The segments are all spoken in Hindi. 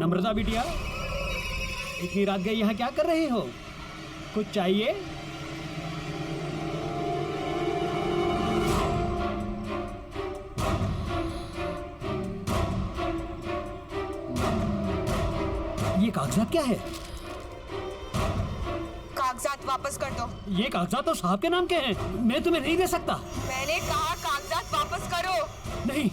नम्रता बिटिया, इतनी रात गई यहाँ क्या कर रही हो? कुछ चाहिए? ये कागजात क्या है? कागजात वापस कर दो। ये कागजात तो साहब के नाम के हैं, मैं तुम्हें नहीं दे सकता। मैंने कहा कागजात वापस करो। नहीं।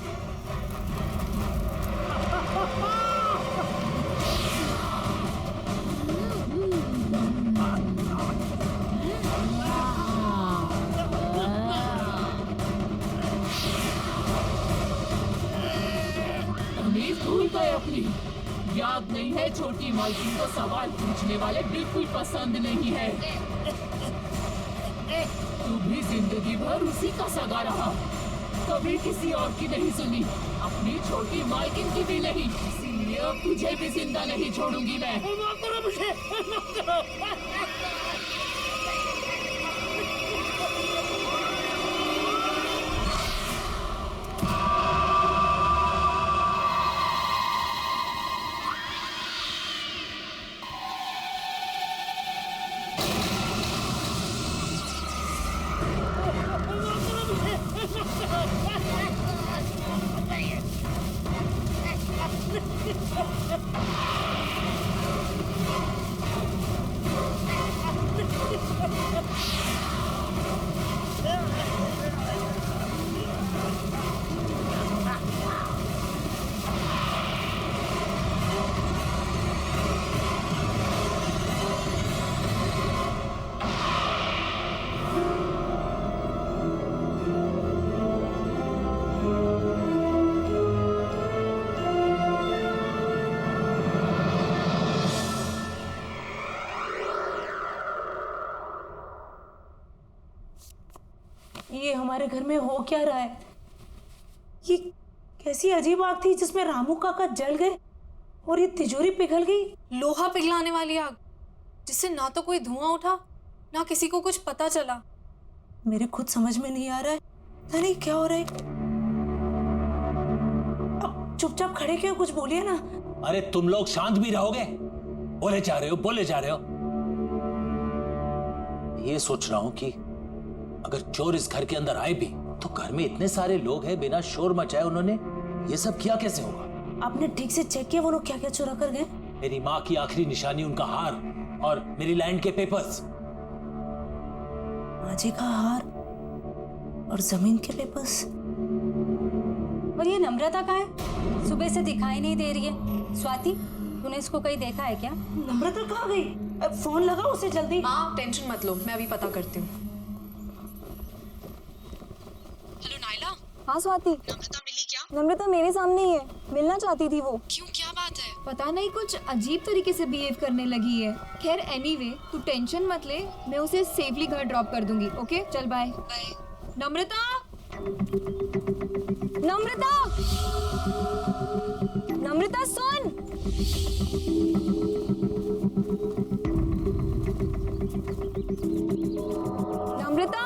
भूल गए अपनी याद नहीं है। छोटी मालकिन को सवाल पूछने वाले बिल्कुल पसंद नहीं है। तू भी जिंदगी भर उसी का सगा रहा, कभी किसी और की नहीं सुनी, अपनी छोटी मालकिन की भी नहीं। इसीलिए अब तुझे भी जिंदा नहीं छोड़ूंगी मैं। माफ करो मुझे, माफ करो। ये हमारे घर में हो क्या रहा है? ये कैसी अजीब आग थी जिसमें रामू काका जल गए और ये तिजोरी पिघल गई। लोहा पिघलाने वाली आग, जिससे ना तो कोई धुआं उठा ना किसी को कुछ पता चला। मेरे खुद समझ में नहीं आ रहा है, पता नहीं क्या हो रहा है। अब चुपचाप खड़े क्यों, कुछ बोलिए ना। अरे तुम लोग शांत भी रहोगे? बोले जा रहे हो, बोले जा रहे हो। ये सोच रहा हूं कि अगर चोर इस घर के अंदर आए भी तो घर में इतने सारे लोग हैं, बिना शोर मचाए उन्होंने ये सब किया कैसे होगा? आपने ठीक से चेक किया वो लोग क्या क्या चुरा कर गए? मेरी माँ की आखिरी निशानी, उनका हार और मेरी लैंड के पेपर्स। माँ जी का हार और जमीन के पेपर्स। और ये नम्रता कहाँ है? सुबह से दिखाई नहीं दे रही है। स्वाति, तूने इसको कहीं देखा है क्या? नम्रता कहाँ गई? अब फोन लगाओ उसे जल्दी। हाँ, टेंशन मत लो, मैं अभी पता करती हूँ। Hello Naila. हाँ स्वाति। नम्रता मिली क्या? नम्रता मेरे सामने ही है, मिलना चाहती थी वो। क्यों, क्या बात है? पता नहीं कुछ अजीब तरीके से बिहेव करने लगी है। खैर एनीवे, तू टेंशन मत ले, मैं उसे सेफली घर ड्रॉप कर दूंगी। ओके चल बाय। बाय। नम्रता, नम्रता, नम्रता सुन। नम्रता,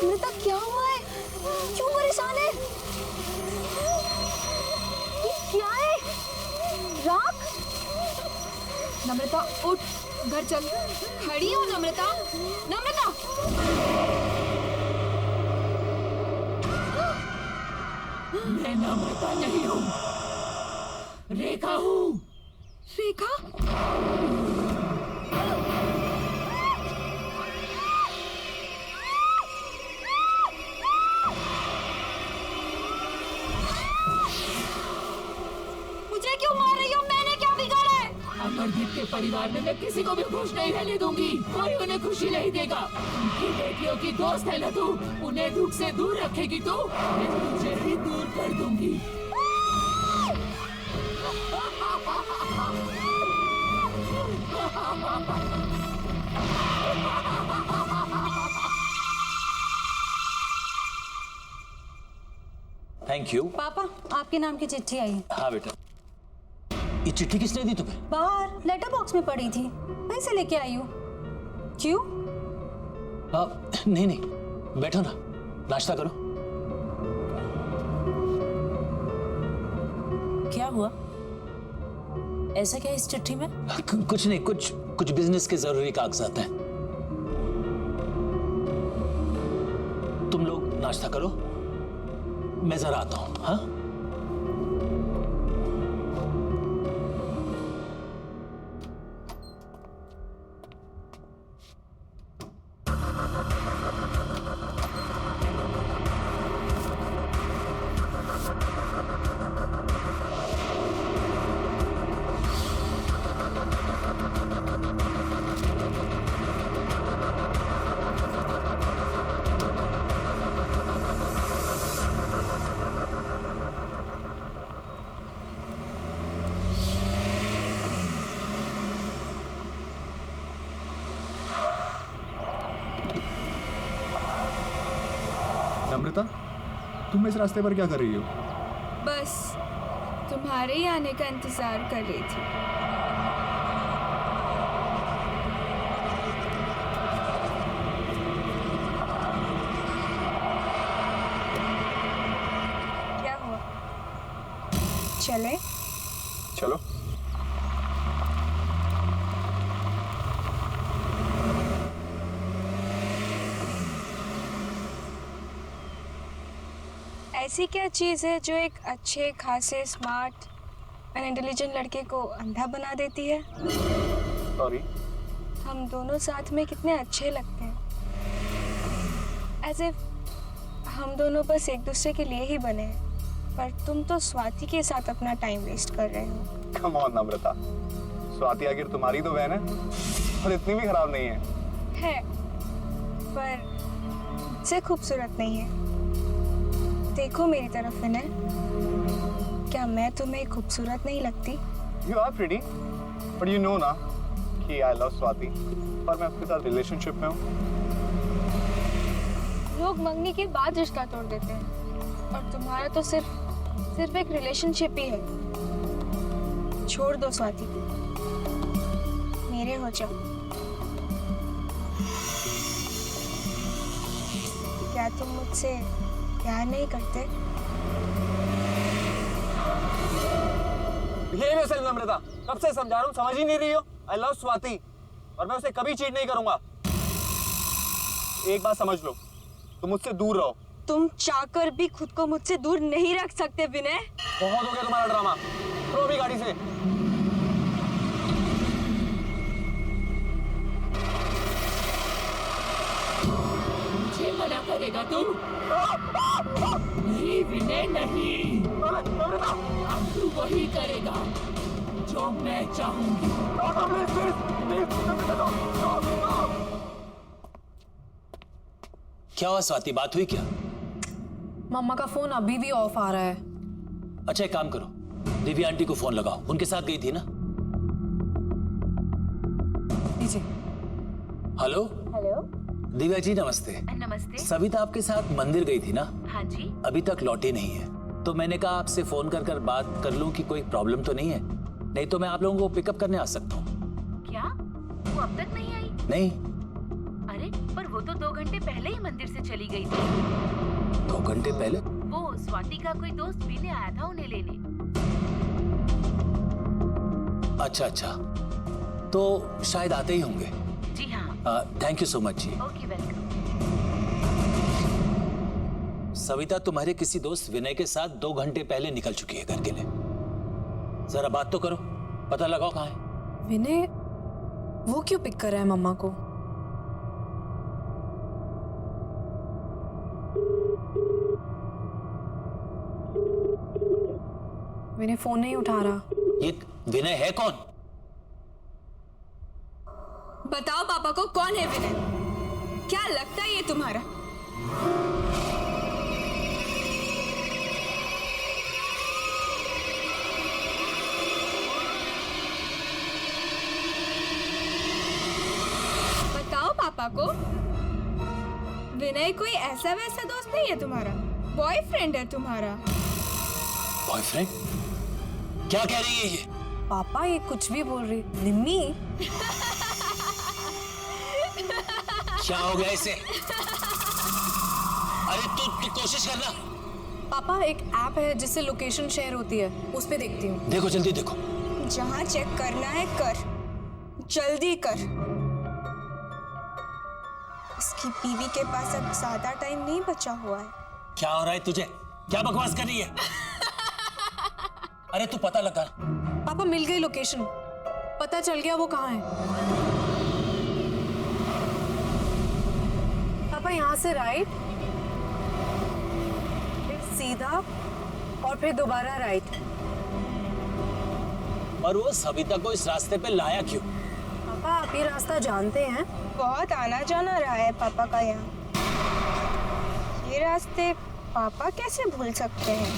नम्रता क्या हुआ है? क्यों परेशान है? ये क्या है? राख? नम्रता उठ, घर चल। खड़ी हो नम्रता, नम्रता। मैं नम्रता नहीं हूँ, रेखा हूँ। रेखा? मुझे क्यों मार रही हो? मैंने क्या बिगाड़ा है? अमरदीप के परिवार में मैं किसी को भी खुश नहीं रहने दूंगी। कोई उन्हें खुशी नहीं देगा। उनकी बेटियों की दोस्त है ना तू, उन्हें दुख से दूर रखेगी तू, मैं तुझे भी दूर कर दूंगी। Thank you. पापा, आपके नाम की चिट्ठी आई है। हाँ बेटा, ये चिट्ठी किसने दी तुम्हें? बाहर लेटर बॉक्स में पड़ी थी, वहीं से लेके आई हूँ। क्यों? नहीं नहीं, बैठो ना, नाश्ता करो। क्या हुआ? ऐसा क्या इस चिट्ठी में? कुछ नहीं, कुछ बिजनेस के जरूरी कागजात हैं। तुम लोग नाश्ता करो, मैं जरा आता हूं। हाँ, नम्रता, तुम इस रास्ते पर क्या कर रही हो? बस तुम्हारे ही आने का इंतजार कर रही थी। क्या हुआ? चले? चलो। ऐसी क्या चीज़ है जो एक अच्छे खासे स्मार्ट एंड इंटेलिजेंट लड़के को अंधा बना देती है? सॉरी। हम दोनों साथ में कितने अच्छे लगते हैं, एज इफ हम दोनों बस एक दूसरे के लिए ही बने हैं, पर तुम तो स्वाति के साथ अपना टाइम वेस्ट कर रहे हो। कम ऑन नम्रता, स्वाति आखिर तुम्हारी तो बहन है और इतनी भी खराब नहीं है। पर मुझसे खूबसूरत नहीं है। देखो मेरी तरफ विनय, क्या मैं तुम्हें खूबसूरत नहीं लगती? You are pretty, but you know ना कि I love स्वाति और मैं उसके साथ रिलेशनशिप में हूँ। लोग मंगनी के बाद रिश्ता तोड़ देते हैं और तुम्हारा तो सिर्फ एक रिलेशनशिप ही है। छोड़ दो स्वाति, मेरे हो जाओ। क्या तुम मुझसे प्यार नहीं करते? बिहेव योरसेल्फ नम्रता, कब से समझा रहा हूँ, समझ ही नहीं रही हो। I love स्वाति और मैं उसे कभी चीट नहीं करूंगा। एक बात समझ लो, तुम मुझसे दूर रहो। तुम चाहकर भी खुद को मुझसे दूर नहीं रख सकते विनय। बहुत हो गया तुम्हारा ड्रामा, उतरो अभी गाड़ी से। मुझे मना करेगा तू? नहीं विनय, नहीं। अब तू वही करेगा जो मैं चाहूंगी। क्या हुआ स्वाति, बात हुई क्या? मम्मा का फोन अभी भी ऑफ आ रहा है। अच्छा एक काम करो, दिव्या आंटी को फोन लगाओ, उनके साथ गई थी ना? जी। हेलो। हेलो। दिव्या जी नमस्ते। नमस्ते। सविता आपके साथ मंदिर गई थी ना? हाँ जी। अभी तक लौटी नहीं है, तो मैंने कहा आपसे फोन कर कर बात कर लूं कि कोई प्रॉब्लम तो नहीं है, नहीं तो मैं आप लोगों को पिकअप करने आ सकता हूँ। क्या वो अब तक नहीं आई? नहीं। अरे पर वो तो 2 घंटे पहले ही मंदिर से चली गई थी। 2 घंटे पहले? वो स्वाति का कोई दोस्त पीने आया था उन्हें लेने। अच्छा अच्छा, तो शायद आते ही होंगे। जी हाँ। थैंक यू सो मच जी। Okay welcome. सविता तुम्हारे किसी दोस्त विनय के साथ 2 घंटे पहले निकल चुकी है घर के लिए। जरा बात तो करो, पता लगाओ कहाँ है। विनय वो क्यों पिक कर रहा है मम्मा को? विनय फोन नहीं उठा रहा। ये विनय है कौन? बताओ पापा को कौन है विनय? क्या लगता है ये तुम्हारा? बताओ पापा को। विनय कोई ऐसा वैसा दोस्त नहीं है तुम्हारा, बॉयफ्रेंड है तुम्हारा। बॉयफ्रेंड? क्या कह रही है ये? पापा ये कुछ भी बोल रही। निम्मी क्या हो गया इसे? अरे तू कोशिश करना। पापा एक ऐप है जिससे लोकेशन शेयर होती है, उस पे देखती हूँ। देखो जल्दी देखो। जहाँ चेक करना है कर, जल्दी कर। इसकी बीवी के पास अब ज्यादा टाइम नहीं बचा हुआ है। क्या हो रहा है तुझे? क्या बकवास कर रही है? अरे तू पता लगा। पापा मिल गई लोकेशन, पता चल गया वो कहाँ है। पापा यहाँ से राइट, फिर सीधा और फिर दोबारा राइट। और वो सविता को इस रास्ते पे लाया क्यों? पापा आप ये रास्ता जानते हैं? बहुत आना जाना रहा है पापा का यहाँ। ये रास्ते पापा कैसे भूल सकते हैं?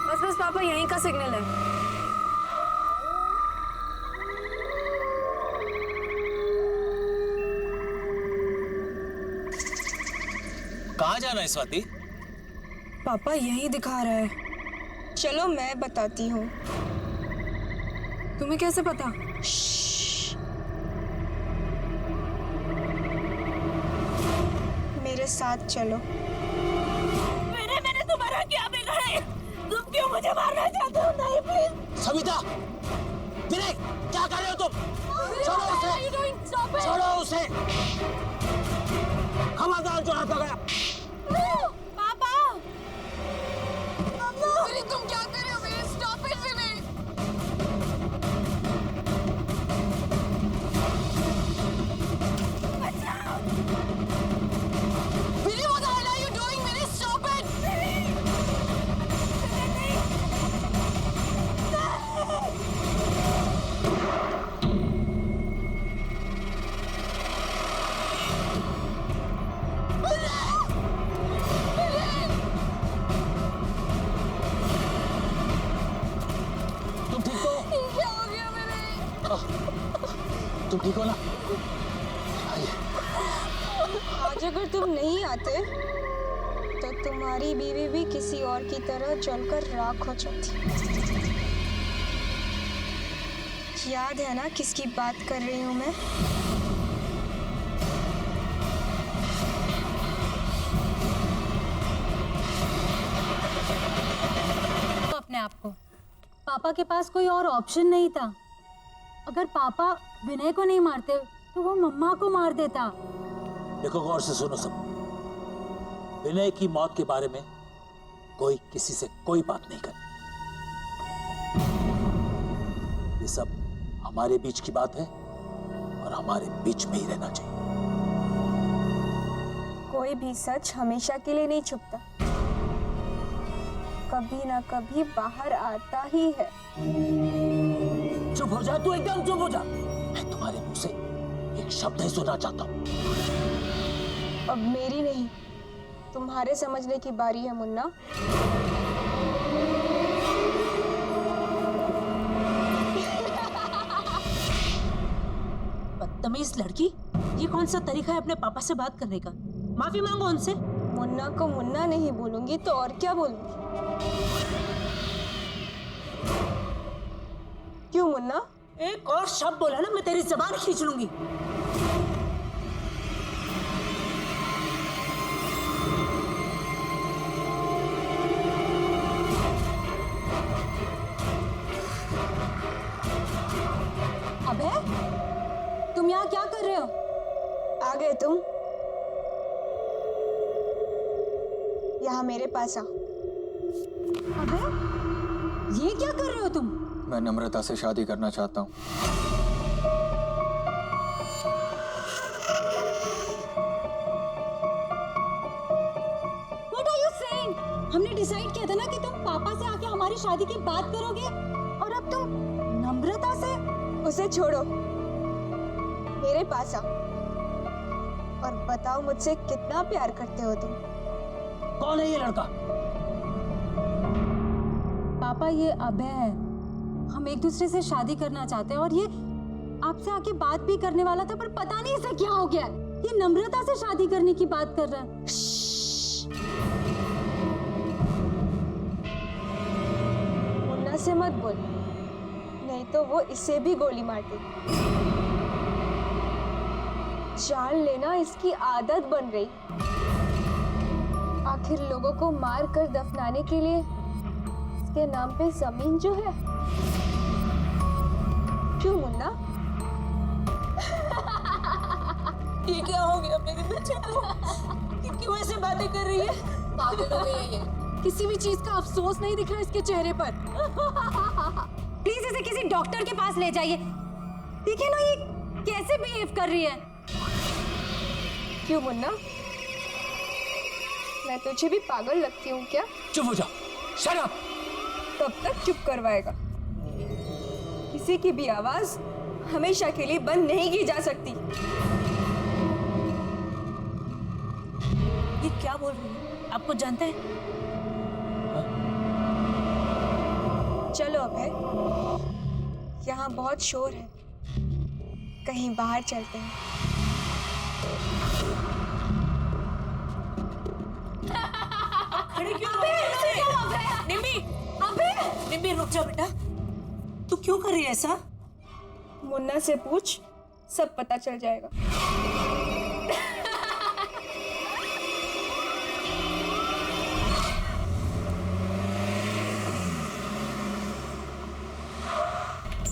बस बस पापा यहीं का सिग्नल है। कहाँ जाना है स्वाति? पापा यहीं दिखा रहा है। चलो मैं बताती हूँ। तुम्हें कैसे पता? मेरे साथ चलो। मैंने तुम्हारा क्या बिगाड़ा है? तुम क्यों मुझे मारना चाहते हो? नहीं प्लीज। सविता, विनय, क्या कर रहे हो तुम? छोड़ो उसे, छोड़ो उसे। खबरदार जो हाथ लगाया। पापा, अरे तुम क्या कर रहे हो? मेरे stop it Vinay. Vinay, what the hell are you doing? मेरे स्टॉप इट। तुम ठीक हो? क्या हो गया मेरे? तुम ठीक हो ना? आज अगर तुम नहीं आते तो तुम्हारी बीवी भी किसी और की तरह जलकर राख हो जाती। याद है ना किसकी बात कर रही हूँ मैं? अपने आप को, पापा के पास कोई और ऑप्शन नहीं था। अगर पापा विनय को नहीं मारते तो वो मम्मा को मार देता। देखो गौर से सुनो सब। विनय की मौत के बारे में कोई किसी से कोई बात नहीं करे। ये सब हमारे बीच की बात है और हमारे बीच में ही रहना चाहिए। कोई भी सच हमेशा के लिए नहीं छुपता, कभी ना कभी बाहर आता ही है। चुप हो जा तू, एकदम चुप हो जा। मैं तुम्हारे मुंह से एक शब्द ही सुनना चाहता हूँ। अब मेरी नहीं, तुम्हारे समझने की बारी है मुन्ना। बदतमीज लड़की, ये कौन सा तरीका है अपने पापा से बात करने का? माफी मांगो उनसे। मुन्ना को मुन्ना नहीं बोलूंगी तो और क्या बोलूंगी? क्यों मुन्ना? एक और शब्द बोला ना मैं तेरी जबान खींच लूंगी। अबे तुम यहाँ क्या कर रहे हो? आ गए तुम? यहाँ मेरे पास आ। अबे ये क्या कर रहे हो तुम? मैं नम्रता से शादी करना चाहता हूँ। What are you saying? हमने डिसाइड किया था ना कि तुम पापा से आके हमारी शादी की बात करोगे, और अब तुम नम्रता से? उसे छोड़ो, मेरे पास आओ और बताओ मुझसे कितना प्यार करते हो तुम। कौन है ये लड़का? पापा ये अभय है। हम एक दूसरे से शादी करना चाहते हैं और ये आपसे आके बात भी करने वाला था, पर पता नहीं इसे क्या हो गया। ये नम्रता से शादी करने की बात कर रहा है। मुन्ना से मत बोल, नहीं तो वो इसे भी गोली मार देगी। जान लेना इसकी आदत बन गई। आखिर लोगों को मार कर दफनाने के लिए इसके नाम पे जमीन जो है। क्यों मुन्ना? ये क्या हो गया मेरे बच्चे को? क्यों ऐसे बातें कर रही है? पागल हो गई है ये। किसी भी चीज का अफसोस नहीं दिख रहा इसके चेहरे पर। प्लीज इसे किसी डॉक्टर के पास ले जाइए। देखिए ना ये कैसे बिहेव कर रही है। क्यों मुन्ना, मैं तुझे भी पागल लगती हूँ क्या? चुप हो जाओ, शट अप। कब तक चुप करवाएगा? किसी की भी आवाज हमेशा के लिए बंद नहीं की जा सकती। ये क्या बोल रही है? आपको जानते हैं? चलो अभय, यहाँ बहुत शोर है, कहीं बाहर चलते हैं। खड़े क्यों हो? निम्बी रुक जा बेटा। तू क्यों कर रही है ऐसा? मुन्ना से पूछ, सब पता चल जाएगा।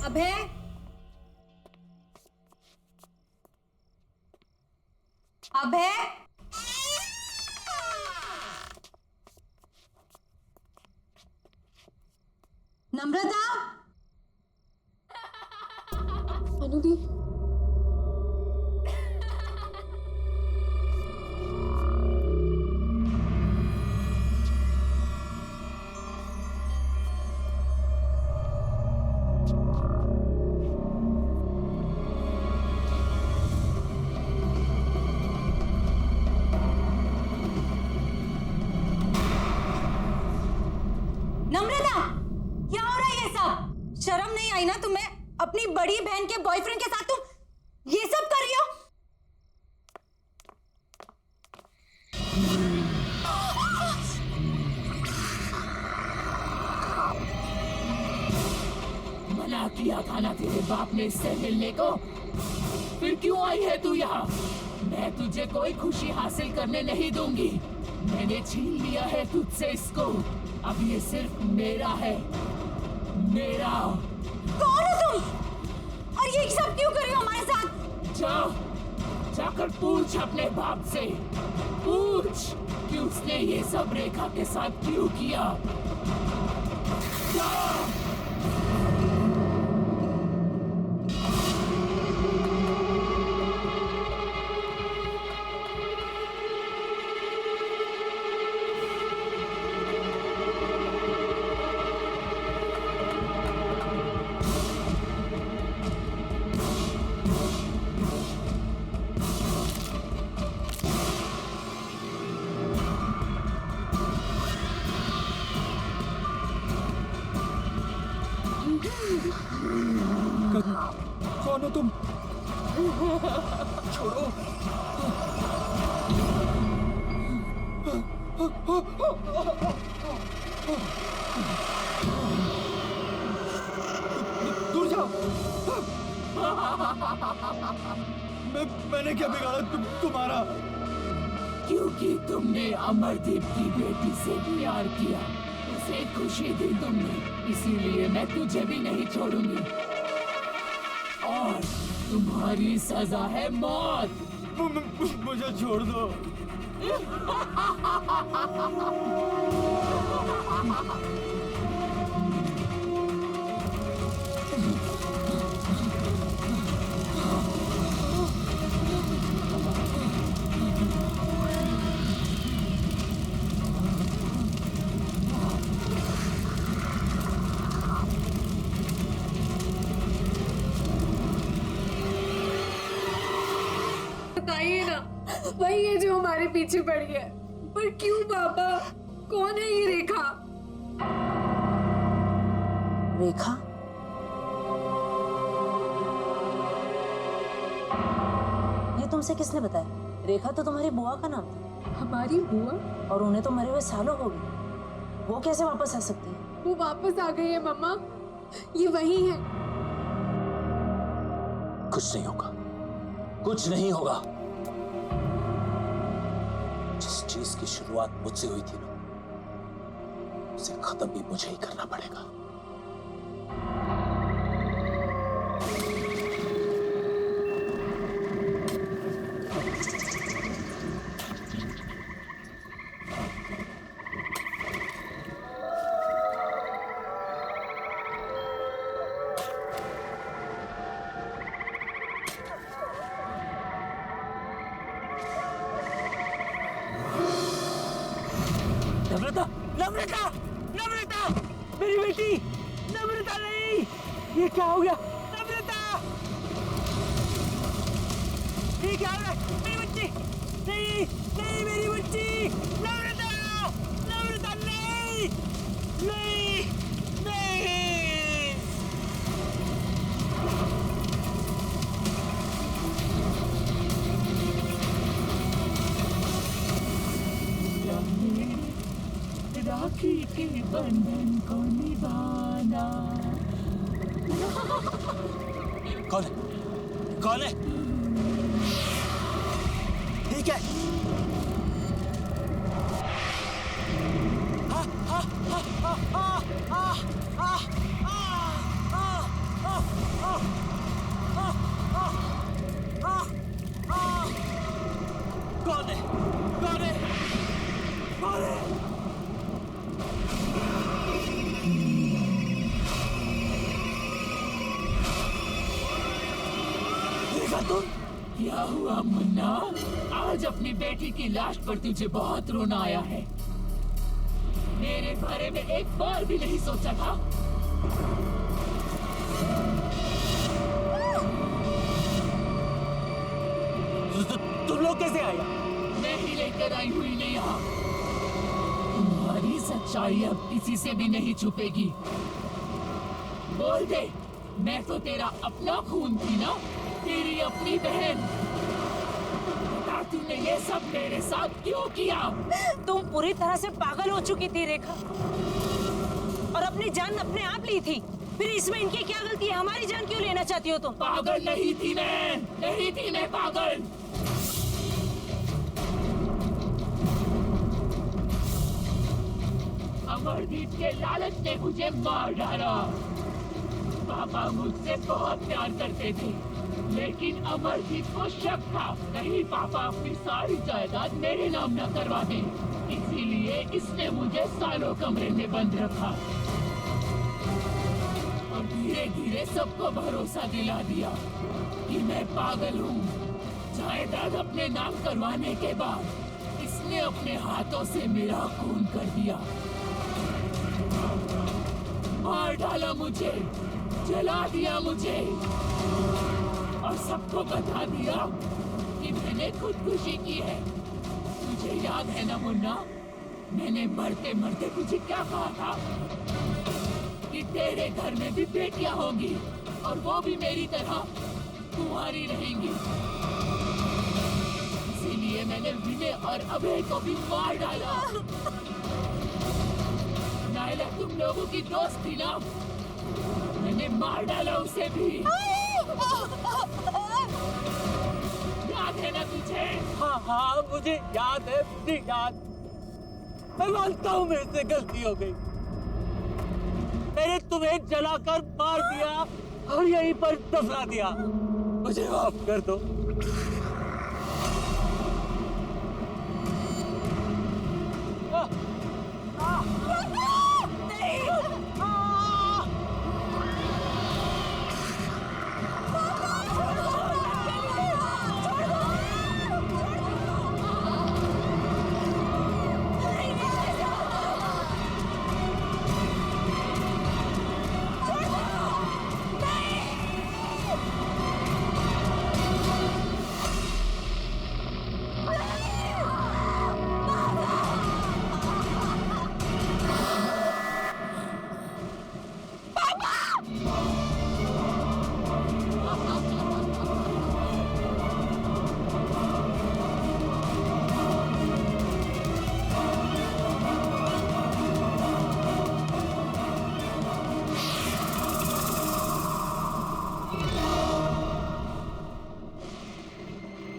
अभय, अभय, नम्रता, अनुदी, नम्रता, क्या हो रहा है ये सब? शर्म नहीं आई ना तुम्हें? अपनी बड़ी बहन के बॉयफ्रेंड के साथ तुम ये सब कर रही हो? मना किया था ना तेरे बाप ने इससे मिलने को, फिर क्यों आई है तू यहाँ? मैं तुझे कोई खुशी हासिल करने नहीं दूंगी। मैंने छीन लिया है तुझसे इसको, अब ये सिर्फ मेरा है, मेरा। कौन हो तुम? और ये सब क्यों कर रही हो हमारे साथ? जाकर पूछ अपने बाप से, पूछ कि उसने ये सब रेखा के साथ क्यों किया। जा। कौन हो तुम? छोड़ो। दूर जाओ। मैंने क्या बिगाड़ा तुम्हारा? क्योंकि तुमने अमरदीप की बेटी से प्यार किया, उसे खुशी दी तुमने, इसीलिए मैं तुझे भी नहीं छोड़ूंगी। और तुम्हारी सजा है मौत। मुझे छोड़ दो। बताइए ना, वही है जो हमारे पीछे पड़ गया। पर क्यों पापा? कौन है ये रेखा? रेखा? ये तुमसे किसने बताया? रेखा तो तुम्हारी बुआ का नाम था। हमारी बुआ? और उन्हें तो मरे हुए सालों हो गए, वो कैसे वापस आ सकती है? वो वापस आ गई है मम्मा, ये वही है। कुछ नहीं होगा, कुछ नहीं होगा। जिस चीज की शुरुआत मुझसे हुई थी ना, उसे खत्म भी मुझे ही करना पड़ेगा। नम्रता, नम्रता, नम्रता, मेरी बेटी, नम्रता नहीं, ये क्या हो गया? नम्रता, ये क्या हो रहा है? मेरी बच्ची, नहीं, नहीं मेरी बच्ची, नम्रता, नम्रता नहीं, नहीं, नहीं। राखी के बंधन को निभाना। कौन है? कौन है? ठीक है। कौन है? कौन है? कौन है? देखा तुम? क्या हुआ मुन्ना? आज अपनी बेटी की लाश पर तुझे बहुत रोना आया है। मेरे बारे में एक बार भी नहीं सोचा था। तुम लोग कैसे आए? मैं ही लेकर आई हुई नहीं यहाँ। तुम्हारी सच्चाई अब किसी से भी नहीं छुपेगी। बोल दे, मैं तो तेरा अपना खून थी ना, तेरी अपनी बहन। बता, तूने ये सब मेरे साथ क्यों किया? तुम पूरी तरह से पागल हो चुकी थी रेखा, और अपनी जान अपने आप ली थी। फिर इसमें इनकी क्या गलती है? हमारी जान क्यों लेना चाहती हो तुम? पागल नहीं थी मैं, नहीं थी मैं पागल। अमरदीप के लालच ने मुझे मार डाला। पापा मुझसे बहुत प्यार करते थे, लेकिन अमरदीप को शक था कहीं पापा अपनी सारी जायदाद मेरे नाम न करवा दें। इसीलिए इसने मुझे सालों कमरे में बंद रखा और धीरे धीरे सबको भरोसा दिला दिया कि मैं पागल हूँ। जायदाद अपने नाम करवाने के बाद इसने अपने हाथों से मेरा खून कर दिया, मार डाला मुझे, जला दिया मुझे, और सबको बता दिया कि मैंने खुदकुशी की है। तुझे याद है ना मुन्ना, मैंने मरते मरते तुझे क्या कहा था? कि तेरे घर में भी बेटियां होंगी और वो भी मेरी तरह कुंवारी रहेंगी। इसीलिए मैंने विनय और अभय को भी मार डाला। नायला तुम लोगों की दोस्त थी ना, मैंने मार डाला उसे भी। याद है ना तुझे? हाँ हाँ मुझे याद है, मुझे याद। मैं मानता हूँ मेरे से गलती हो गई। मैंने तुम्हें जलाकर मार दिया और यहीं पर दफना दिया। मुझे माफ कर दो।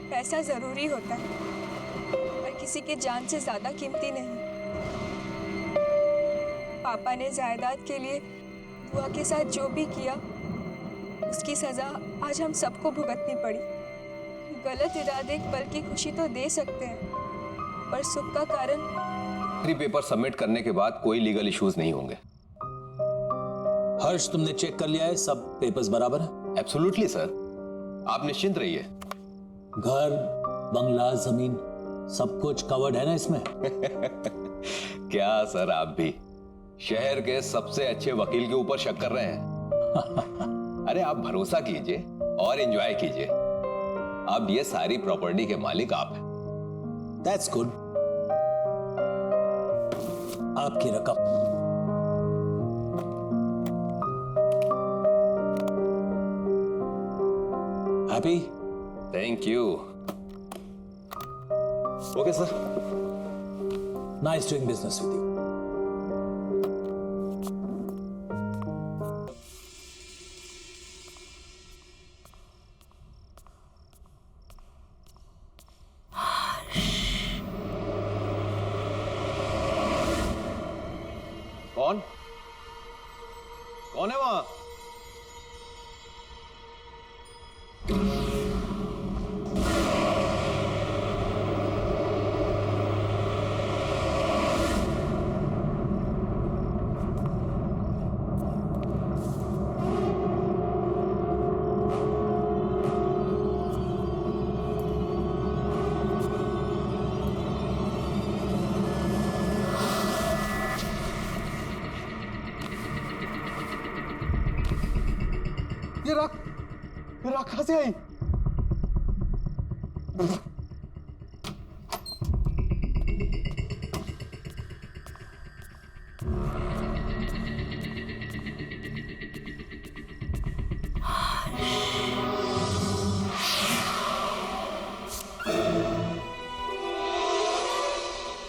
पैसा जरूरी होता है पर किसी की जान से ज्यादा कीमती नहीं। पापा ने जायदाद के लिए बुआ के साथ जो भी किया उसकी सजा आज हम सबको भुगतनी पड़ी। गलत इरादे एक पल की खुशी तो दे सकते हैं पर सुख का कारण। आखिरी पेपर सबमिट करने के बाद कोई लीगल इश्यूज नहीं होंगे। हर्ष, तुमने चेक कर लिया है? सब पेपर्स बराबर है? एब्सोल्युटली सर, आप निश्चिंत रहिए। घर, बंगला, जमीन सब कुछ कवर्ड है ना इसमें? क्या सर, आप भी शहर के सबसे अच्छे वकील के ऊपर शक कर रहे हैं? अरे आप भरोसा कीजिए और एंजॉय कीजिए। अब ये सारी प्रॉपर्टी के मालिक आप हैं। That's good. आपकी रकम। Happy? Thank you. Okay sir. Nice doing business with you. कौन? कौन है वहां? ये राख कहां से आई?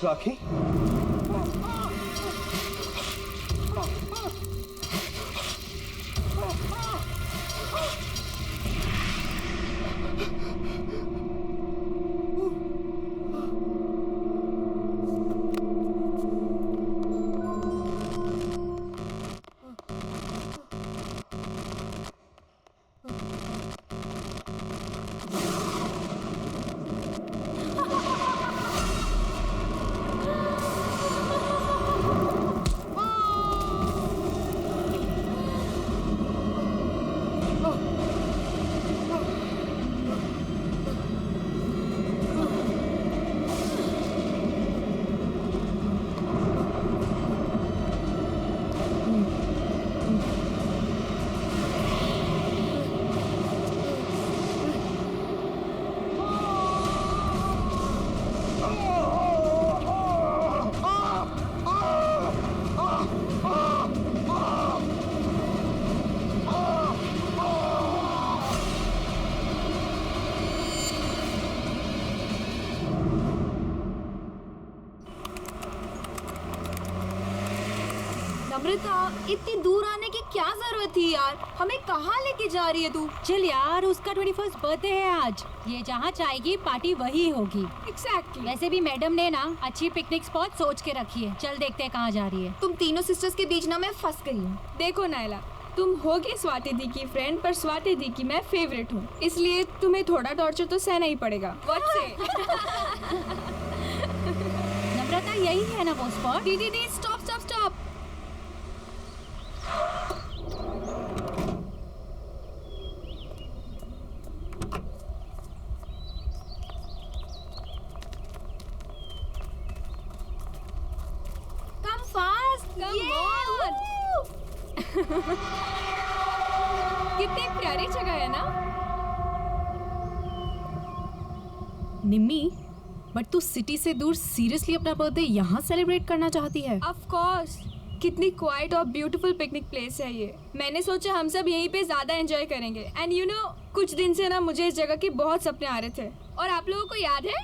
राखी? नम्रता, इतनी दूर आने की क्या जरूरत थी यार? हमें कहाँ लेके जा रही है तू? चल यार, उसका 21st बर्थडे है आज। ये जहाँ चाहेगी पार्टी वही होगी। एग्जैक्टली। वैसे भी मैडम ने ना अच्छी पिकनिक स्पॉट सोच के रखी है। चल देखते हैं कहाँ जा रही है। तुम तीनों सिस्टर्स के बीच ना मैं फंस गई हूँ। देखो नायला, तुम होगी स्वाति दी की फ्रेंड पर स्वाति दी की मैं फेवरेट हूँ, इसलिए तुम्हें थोड़ा टॉर्चर तो सहना ही पड़ेगा। What say? नम्रता, यही है ना वो स्पॉट? दीदी stop stop stop. Come fast, come on. कितनी प्यारी जगह है ना? निम्मी, बट तू सिटी से दूर सीरियसली अपना बर्थडे यहाँ सेलिब्रेट करना चाहती है? Of course, कितनी क्वाइट और ब्यूटीफुल पिकनिक प्लेस है ये। मैंने सोचा हम सब यहीं पे ज्यादा एंजॉय करेंगे। एंड यू नो, कुछ दिन से ना मुझे इस जगह के बहुत सपने आ रहे थे। और आप लोगों को याद है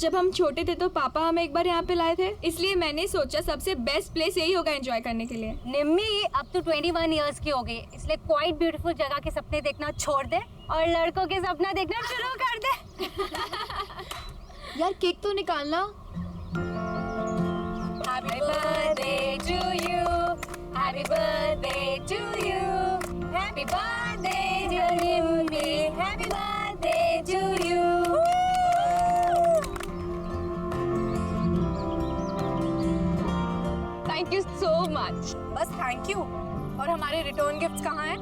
जब हम छोटे थे तो पापा हमें एक बार यहाँ पे लाए थे, इसलिए मैंने सोचा सबसे बेस्ट प्लेस यही होगा एंजॉय करने के लिए। निम्मी अब तो 21 इयर्स की हो गई, इसलिए क्वाइट ब्यूटीफुल जगह के सपने देखना छोड़ दे और लड़कों के सपना देखना शुरू कर दे। यार केक तो निकालना। Happy birthday to you, happy birthday to you, happy birthday dear Nimmi, happy birthday to you. Thank you so much. बस थैंक यू। और हमारे रिटर्न गिफ्ट्स कहाँ हैं?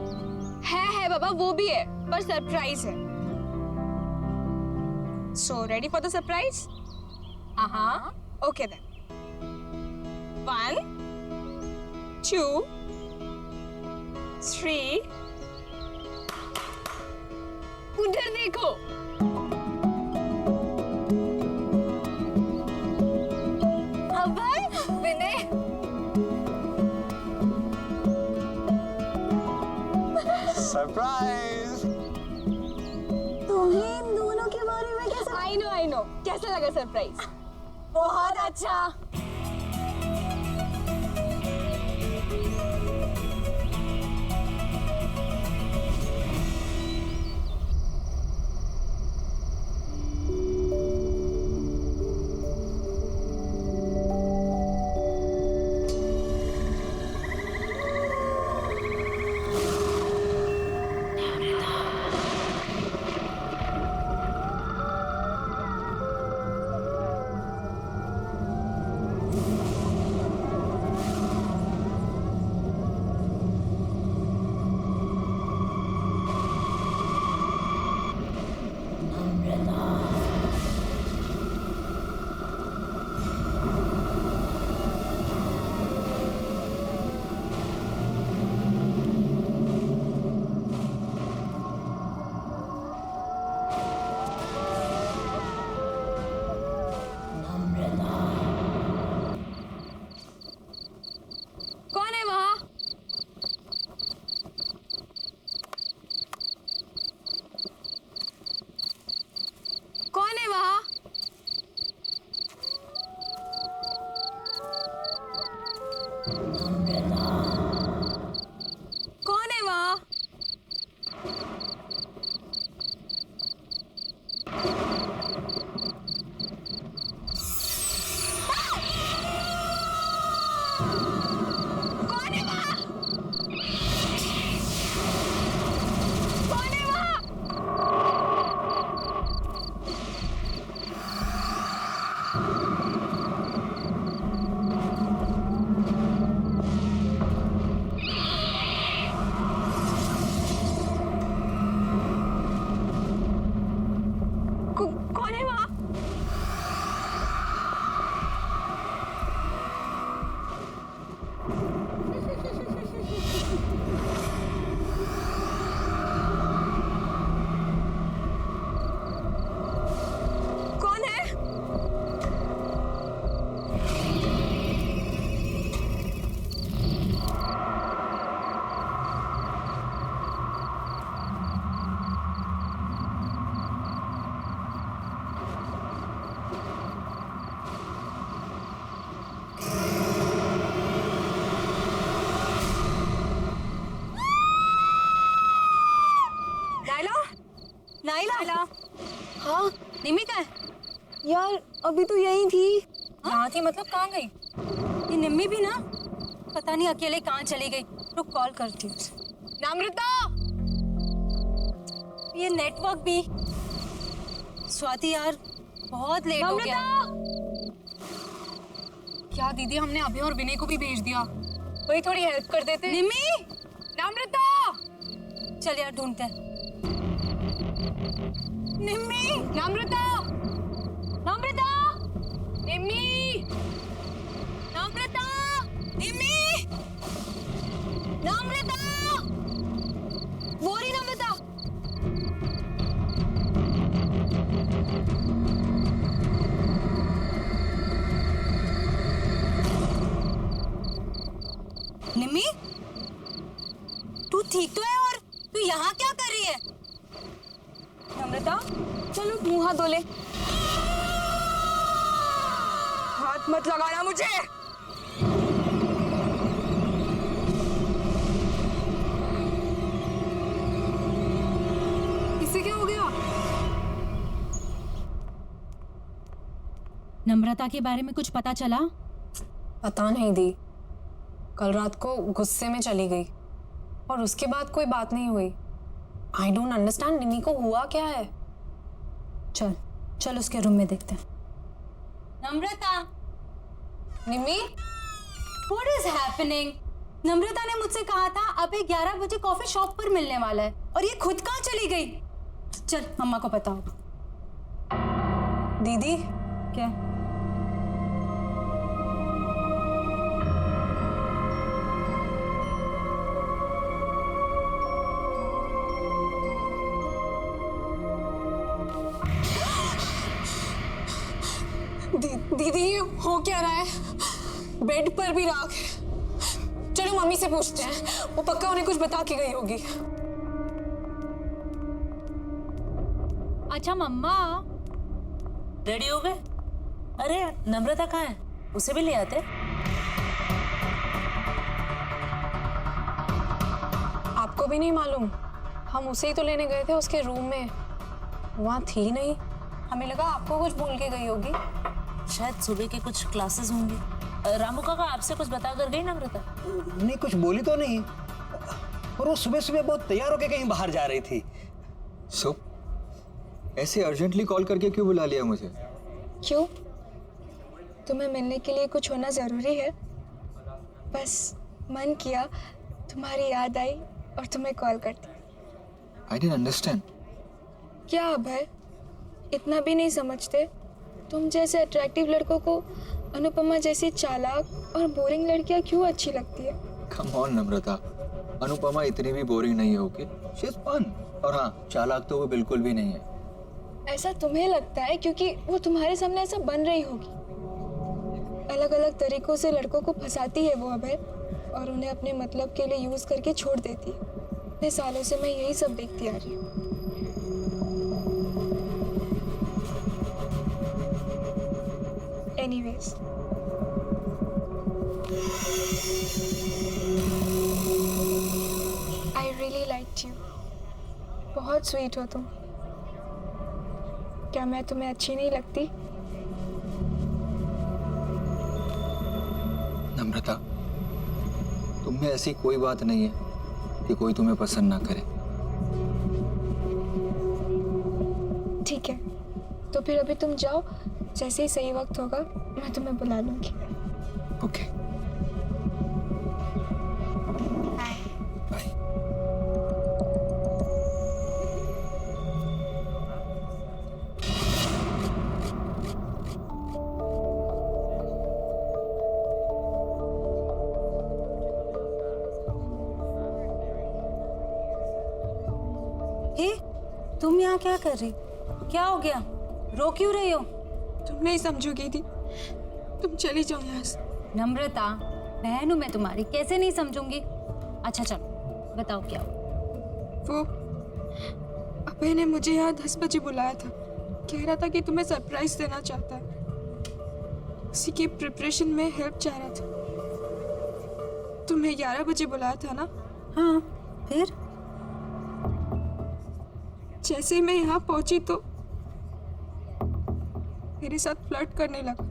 है बाबा, वो भी है पर सरप्राइज है। So ready for the surprise? Okay then. 1, 2, 3. उधर देखो। अभय, विनय, सरप्राइज। तुम्हें इन दोनों के बारे में कैसे? आई नो कैसा लगा सरप्राइज? बहुत अच्छा। नाइला। हाँ, निम्मी कहाँ है? यार अभी तो यही थी। यहाँ थी मतलब कहाँ गई? ये निम्मी भी ना पता नहीं अकेले कहाँ चली गई। रुक कॉल करती हूँ। नम्रता, ये नेटवर्क भी। स्वाति यार बहुत लेट हो गया। क्या दीदी, हमने अभी और विनय को भी भेज दिया। वही थोड़ी हेल्प कर देते। निम्मी, नम्रता, चल यार ढूंढते हैं। निम्मी, नम्रता, नम्रता, निम्मी, नम्रता, निम्मी, नम्रता, वो रही नम्रता। निम्मी, तू ठीक तो है? और तू यहाँ क्या कर रही है? नम्रता, चलो मुंह हाथ धो ले। मत लगाना मुझे। इससे क्या हो गया? नम्रता के बारे में कुछ पता चला? पता नहीं दी, कल रात को गुस्से में चली गई और उसके बाद कोई बात नहीं हुई। आई डोंट अंडरस्टैंड, निमी को हुआ क्या है? चल चल उसके रूम में देखते हैं। नम्रता, निमी, व्हाट इज हैपनिंग? नम्रता ने मुझसे कहा था अभी 11 बजे कॉफी शॉप पर मिलने वाला है और ये खुद कहाँ चली गई? चल मम्मा को बताओ। दीदी क्या? दीदी ये हो क्या रहा है? बेड पर भी राख है। चलो मम्मी से पूछते हैं, वो पक्का उन्हें कुछ बता के गई होगी। अच्छा मम्मा, रेडी हो गए? अरे नम्रता कहाँ है? उसे भी ले आते। आपको भी नहीं मालूम? हम उसे ही तो लेने गए थे उसके रूम में, वहाँ थी नहीं। हमें लगा आपको कुछ भूल के गई होगी। शायद सुबह के कुछ क्लासेस होंगे। रामू काका आपसे कुछ बता कर गई नम्रता? नहीं, कुछ बोली तो नहीं, और वो सुबह सुबह बहुत तैयार होके कहीं बाहर जा रही थी। सो ऐसे अर्जेंटली कॉल करके क्यों बुला लिया मुझे? क्यों? तुम्हें मिलने के लिए कुछ होना जरूरी है? बस मन किया, तुम्हारी याद आई और तुम्हें कॉल कर दी। I didn't understand. क्या अभय, इतना भी नहीं समझते? तुम जैसे अट्रैक्टिव लड़कों को अनुपमा जैसी चालाक और बोरिंग लड़कियां क्यों अच्छी लगती है? कम ऑन नम्रता, अनुपमा इतनी भी बोरिंग नहीं है। Okay, she is fun. और हाँ, चालाक तो वो बिल्कुल भी नहीं है। ऐसा तुम्हें लगता है क्योंकि वो तुम्हारे सामने ऐसा बन रही होगी। अलग अलग तरीकों से लड़कों को फंसाती है वो अभय, और उन्हें अपने मतलब के लिए यूज करके छोड़ देती है। इतने सालों से मैं यही सब देखती आ रही हूँ। Anyways, I really liked you. बहुत स्वीट हो तुम। क्या मैं तुम्हें अच्छी नहीं लगती? नम्रता, तुम में ऐसी कोई बात नहीं है कि कोई तुम्हें पसंद ना करे। ठीक है, तो फिर अभी तुम जाओ, जैसे ही सही वक्त होगा मैं तुम्हें बुला लूंगी। Okay, bye. हे, तुम यहाँ क्या कर रही? क्या हो गया? रो क्यों रही हो? तुम नहीं समझोगी दी, तुम चली जाओ यहाँ से। नम्रता, बहन हूँ मैं तुम्हारी, कैसे नहीं समझूंगी? अच्छा चलो बताओ क्या हुआ? वो अभय ने मुझे यहाँ 10 बजे बुलाया था। कह रहा था कि तुम्हें सरप्राइज देना चाहता है। उसी की प्रिपरेशन में हेल्प चाह रहा था। तुम्हें 11 बजे बुलाया था ना? हाँ, फिर? जैसे ही मैं यहाँ पहुंची तो मेरे साथ फ्लर्ट करने लगा।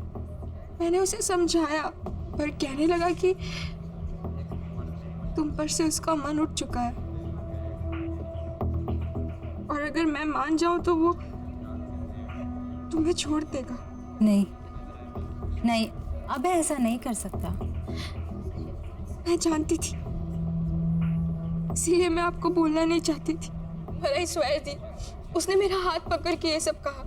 मैंने उसे समझाया, पर कहने लगा कि तुम पर से उसका मन उठ चुका है, और अगर मैं मान जाऊं तो वो तुम्हें छोड़ देगा। नहीं नहीं, अब ऐसा नहीं कर सकता। मैं जानती थी, इसीलिए मैं आपको बोलना नहीं चाहती थी। पर आई स्वेयर थी, उसने मेरा हाथ पकड़ के ये सब कहा।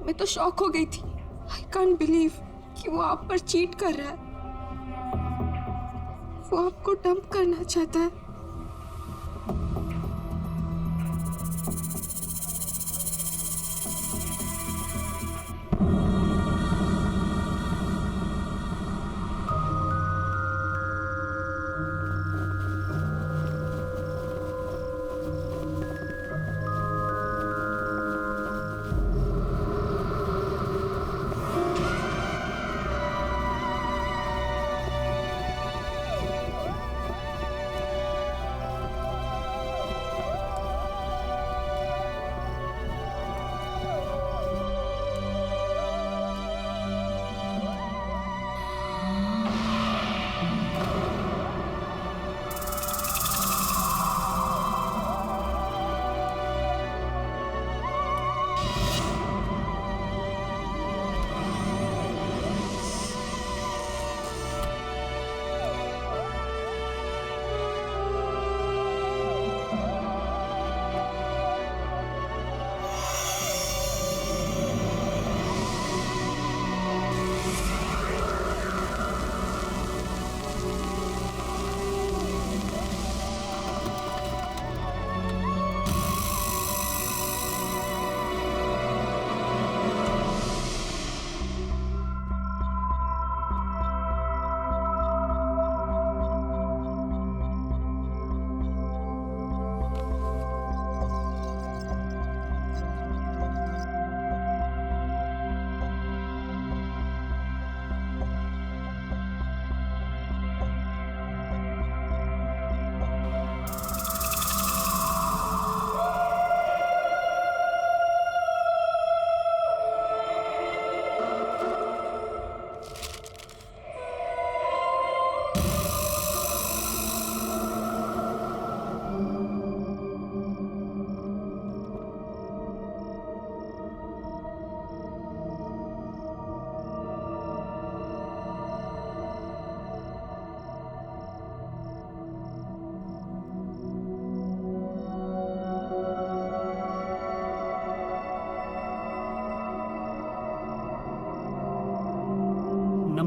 मैं तो शॉक हो गई थी। आई कांट बिलीव कि वो आप पर चीट कर रहा है। वो आपको डंप करना चाहता है।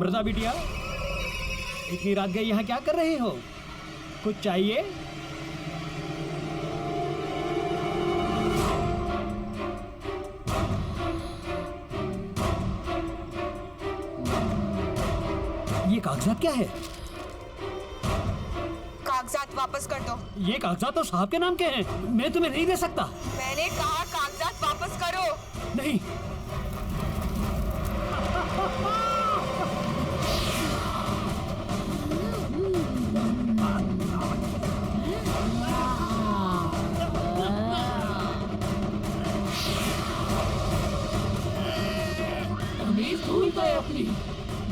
नम्रता बिटिया, इतनी रात गई यहाँ क्या कर रही हो? कुछ चाहिए? ये कागजात क्या है? कागजात वापस कर दो। ये कागजात तो साहब के नाम के हैं, मैं तुम्हें नहीं दे सकता। मैंने कहा कागजात वापस करो। नहीं। तमीज भूल गए अपनी।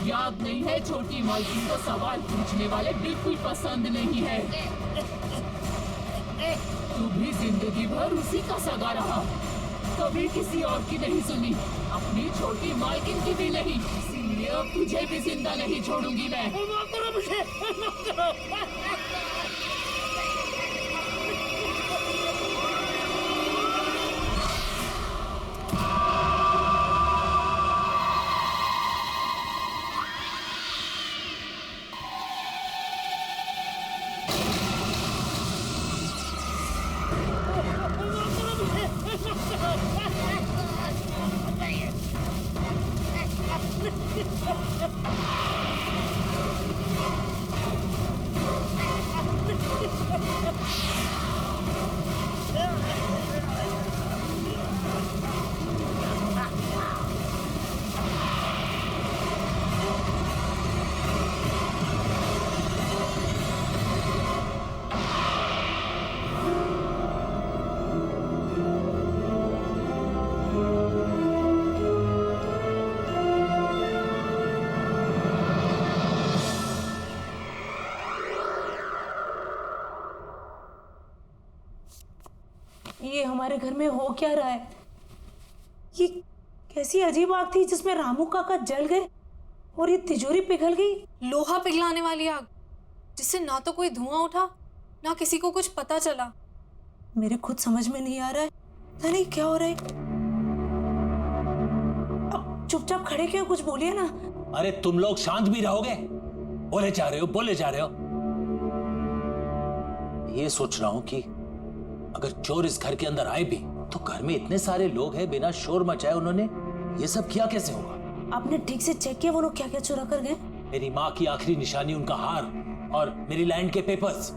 याद नहीं है छोटी मालकिन को सवाल पूछने वाले बिल्कुल पसंद नहीं है। तू भी जिंदगी भर उसी का सगा रहा, कभी किसी और की नहीं सुनी, अपनी छोटी मालकिन की भी नहीं। इसीलिए अब तुझे भी जिंदा नहीं छोड़ूंगी मैं। ये हमारे घर में हो क्या रहा है? ये कैसी अजीब आग थी जिसमें रामू काका जल गए और ये तिजोरी पिघल गई। लोहा पिघलाने वाली आग, जिससे ना तो कोई धुआं उठा ना किसी को कुछ पता चला। मेरे खुद समझ में नहीं आ रहा है, पता नहीं क्या हो रहा है। अब चुपचाप खड़े क्यों, कुछ बोलिए ना। अरे तुम लोग शांत भी रहोगे? बोले जा रहे हो। ये सोच रहा हूं कि अगर चोर इस घर के अंदर आए भी तो घर में इतने सारे लोग हैं, बिना शोर मचाए उन्होंने ये सब किया कैसे होगा? आपने ठीक से चेक किया वो लोग क्या क्या चुरा कर गए? मेरी माँ की आखिरी निशानी, उनका हार और मेरी लैंड के पेपर्स।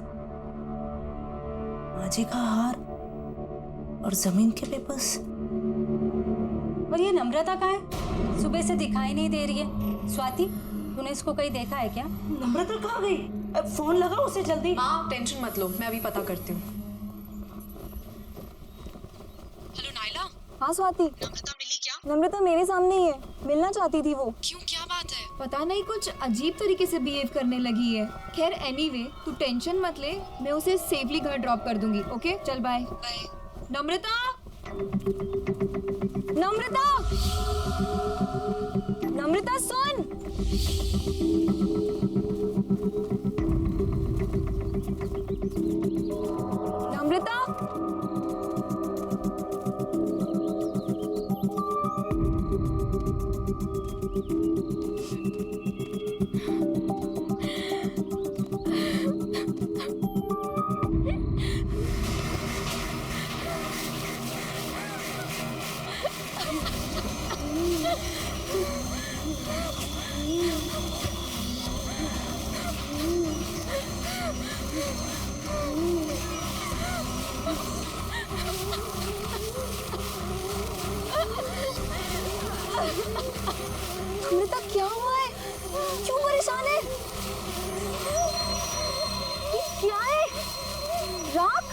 माँ जी का हार और जमीन के पेपर्स। और ये नम्रता कहाँ है? सुबह से दिखाई नहीं दे रही है। स्वाति, तूने इसको कहीं देखा है क्या? नम्रता कहाँ गई? फोन लगाओ उसे जल्दी। हाँ, टेंशन मत लो, मैं अभी पता करती हूँ। Hello Naila. हाँ स्वाति। नम्रता मिली क्या? नम्रता मेरे सामने ही है, मिलना चाहती थी वो। क्यों, क्या बात है? पता नहीं, कुछ अजीब तरीके से बिहेव करने लगी है। खैर एनीवे, तू टेंशन मत ले, मैं उसे सेफली घर ड्रॉप कर दूंगी। ओके चल बाय। नम्रता, नम्रता, नम्रता सुन। नम्रता, नम्रता क्या हुआ है? क्यों परेशान है? ये क्या है? राख?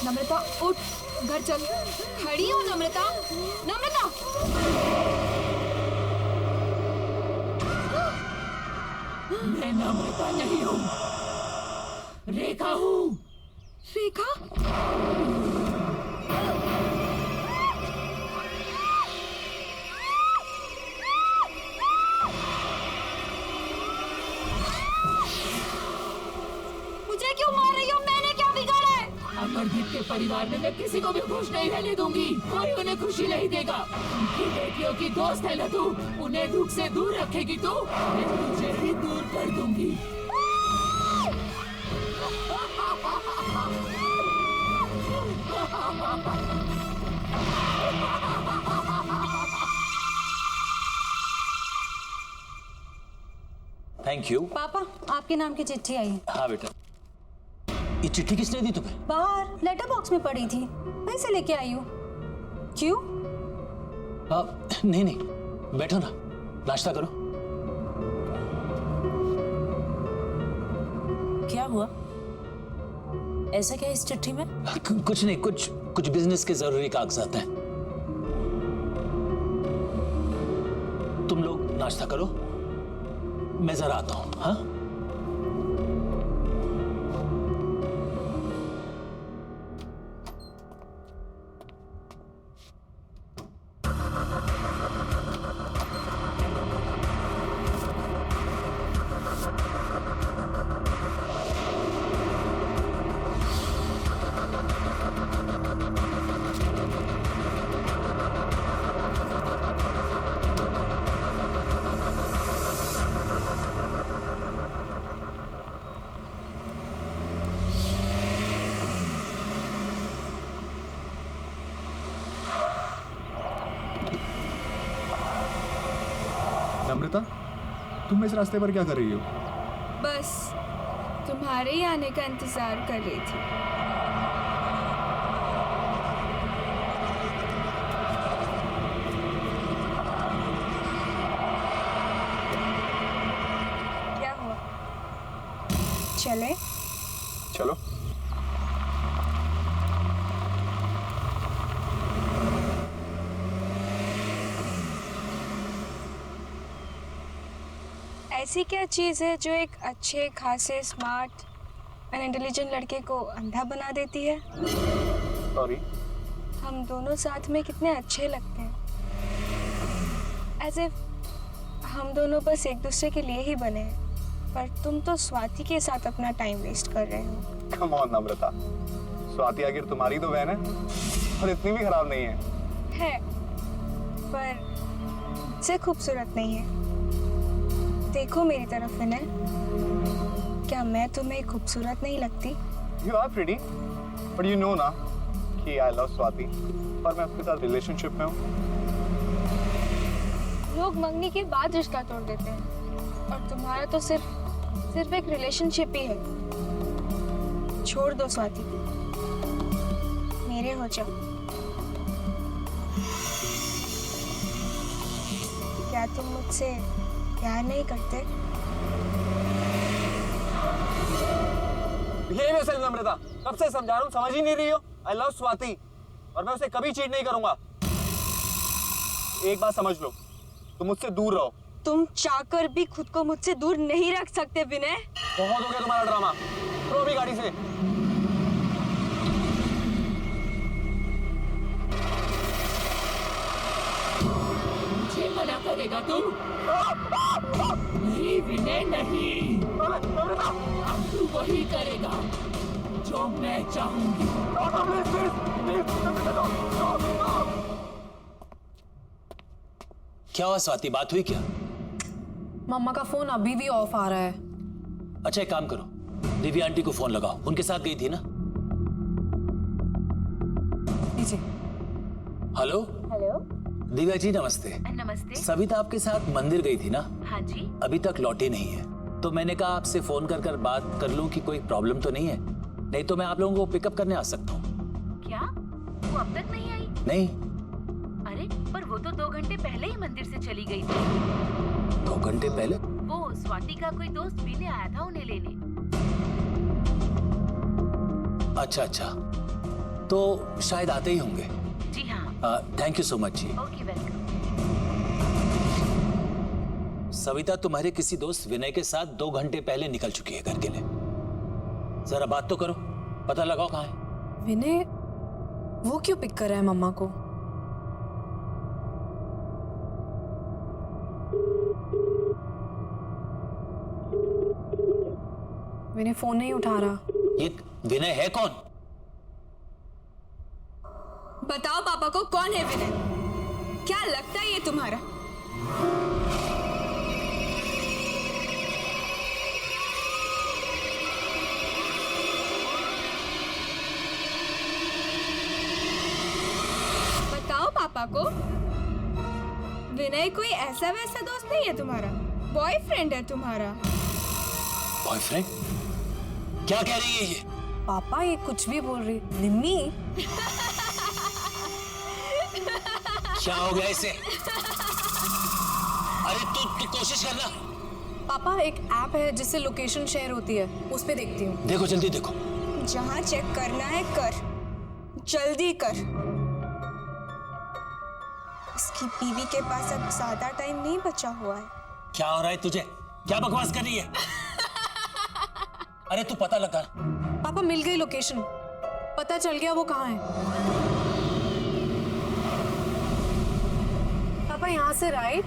नम्रता उठ, घर चल। खड़ी हो नम्रता। नम्रता, मैं नम्रता नहीं हूँ, रेखा हूँ। रेखा? मुझे क्यों मार रही हो? मैंने क्या बिगाड़ा है? अगर प्रदीप के परिवार में मैं किसी को भी खुश नहीं रहने दूंगी। कोई उन्हें खुशी नहीं देगा। उनकी बेटियों की दोस्त है ना तू, उन्हें दुख से दूर रखेगी तू, मैं तुझे भी दूर कर दूंगी। Thank you. पापा, आपके नाम की चिट्ठी आई है। हाँ बेटा, ये चिट्ठी किसने दी तुम्हें? बाहर लेटर बॉक्स में पड़ी थी, वहीं से लेके आई हूँ। क्यों? नहीं नहीं, बैठो ना, नाश्ता करो। क्या हुआ? ऐसा क्या इस चिट्ठी में? कुछ नहीं, कुछ बिजनेस के जरूरी कागजात हैं। तुम लोग नाश्ता करो, मैं जरा आता हूं। हाँ, नम्रता, तुम इस रास्ते पर क्या कर रही हो? बस तुम्हारे ही आने का इंतजार कर रही थी। क्या हुआ? चले? चलो। ऐसी क्या चीज़ है जो एक अच्छे खासे स्मार्ट एंड इंटेलिजेंट लड़के को अंधा बना देती है? सॉरी। हम दोनों साथ में कितने अच्छे लगते हैं, एज इफ हम दोनों बस एक दूसरे के लिए ही बने हैं, पर तुम तो स्वाति के साथ अपना टाइम वेस्ट कर रहे हो। कम ऑन नम्रता, स्वाति आखिर तुम्हारी तो बहन है और इतनी भी खराब नहीं है। पर मुझसे खूबसूरत नहीं है। देखो मेरी तरफ विनय, क्या मैं तुम्हें खूबसूरत नहीं लगती? You are pretty, but you know ना कि I love स्वाति और मैं उसके साथ रिलेशनशिप में हूँ। लोग मंगनी के बाद रिश्ता तोड़ देते हैं और तुम्हारा तो सिर्फ एक रिलेशनशिप ही है। छोड़ दो स्वाति, मेरे हो जाओ। क्या तुम मुझसे प्यार नहीं करते? ये वैसे नम्रता, कब से समझा रहा हूँ, समझ ही नहीं रही हो। I love स्वाति और मैं उसे कभी चीट नहीं करूंगा। एक बात समझ लो, तुम मुझसे दूर रहो। तुम चाहकर भी खुद को मुझसे दूर नहीं रख सकते विनय। बहुत हो गया तुम्हारा ड्रामा, उतरो भी गाड़ी से। मुझे मना करेगा तू? नहीं विनय नहीं, अब तू वही करेगा जो मैं चाहूंगी। क्या हुआ स्वाति, बात हुई क्या? मम्मा का फोन अभी भी ऑफ आ रहा है। अच्छा एक काम करो, दिव्या आंटी को फोन लगाओ, उनके साथ गई थी ना? हेलो हेलो, दिव्या जी नमस्ते। नमस्ते। सविता आपके साथ मंदिर गई थी ना? हाँ जी। अभी तक लौटी नहीं है, तो मैंने कहा आपसे फोन कर बात कर लूं कि कोई प्रॉब्लम तो नहीं है, नहीं तो मैं आप लोगों को पिकअप करने आ सकता हूँ। क्या वो अब तक नहीं आई? नहीं। अरे पर वो तो 2 घंटे पहले ही मंदिर से चली गई थी। 2 घंटे पहले? वो स्वाति का कोई दोस्त पीने आया था उन्हें लेने। अच्छा, तो शायद आते ही होंगे। जी हाँ। थैंक यू सो मच जी। Okay welcome. सविता तुम्हारे किसी दोस्त विनय के साथ 2 घंटे पहले निकल चुकी है घर के लिए। जरा बात तो करो, पता लगाओ कहाँ है। विनय वो क्यों पिक कर रहा है मम्मा को? विनय फोन नहीं उठा रहा। ये विनय है कौन? बताओ पापा को कौन है विनय? क्या लगता है ये तुम्हारा? बताओ पापा को। विनय कोई ऐसा वैसा दोस्त नहीं है तुम्हारा, बॉयफ्रेंड है तुम्हारा। बॉयफ्रेंड? क्या कह रही है ये? पापा ये कुछ भी बोल रही। निम्मी क्या हो गया इसे? अरे तू कोशिश करना। पापा एक ऐप है जिससे लोकेशन शेयर होती है, उस पे देखती हूँ। देखो जल्दी देखो। जहाँ चेक करना है कर, जल्दी कर। इसकी बीवी के पास अब ज्यादा टाइम नहीं बचा हुआ है। क्या हो रहा है तुझे? क्या बकवास कर रही है? अरे तू पता लगा। पापा मिल गई लोकेशन, पता चल गया वो कहाँ है। पापा यहाँ से राइट,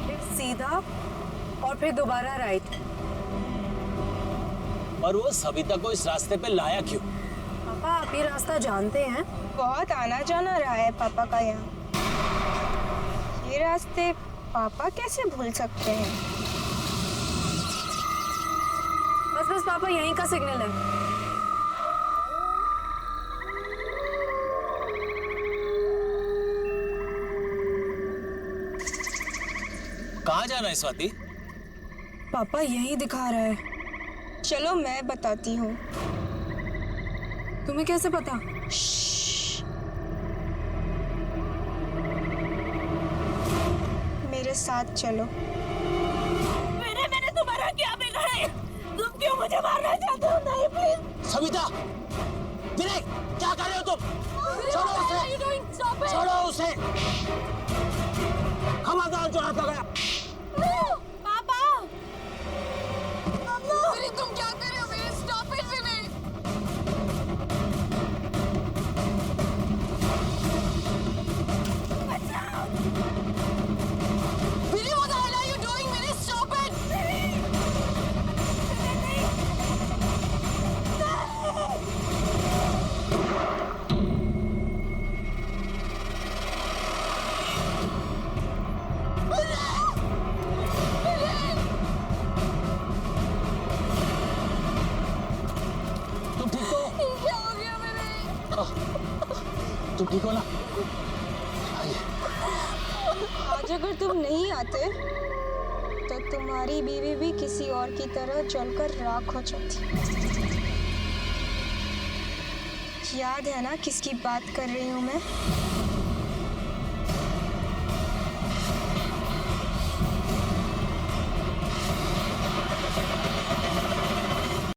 फिर सीधा और फिर दोबारा राइट। और वो सविता को इस रास्ते पे लाया क्यों? पापा आप ये रास्ता जानते हैं? बहुत आना जाना रहा है पापा का यहाँ। ये रास्ते पापा कैसे भूल सकते हैं? बस बस पापा यहीं का सिग्नल है। कहाँ जाना है स्वाति? पापा यहीं दिखा रहा है। चलो मैं बताती हूँ। तुम्हें कैसे पता? मेरे साथ चलो। मैंने तुम्हारा क्या बिगाड़ा? तुम क्यों मुझे मारना चाहते हो? नहीं प्लीज। सविता, विनय, क्या कर रहे हो तुम? छोड़ो उसे, छोड़ो उसे। खबरदार जो हाथ लगाया। पापा, विनय तुम क्या कर रहे हो? विनय स्टॉप इट विनय। बचाओ। विनय what the hell are you doing? Vinay stop it. तुम ठीक हो? क्या हो गया विनय? तुम ठीक हो ना? आज अगर तुम नहीं आते तो तुम्हारी बीवी भी किसी और की तरह जलकर राख हो जाती। याद है ना किसकी बात कर रही हूँ मैं?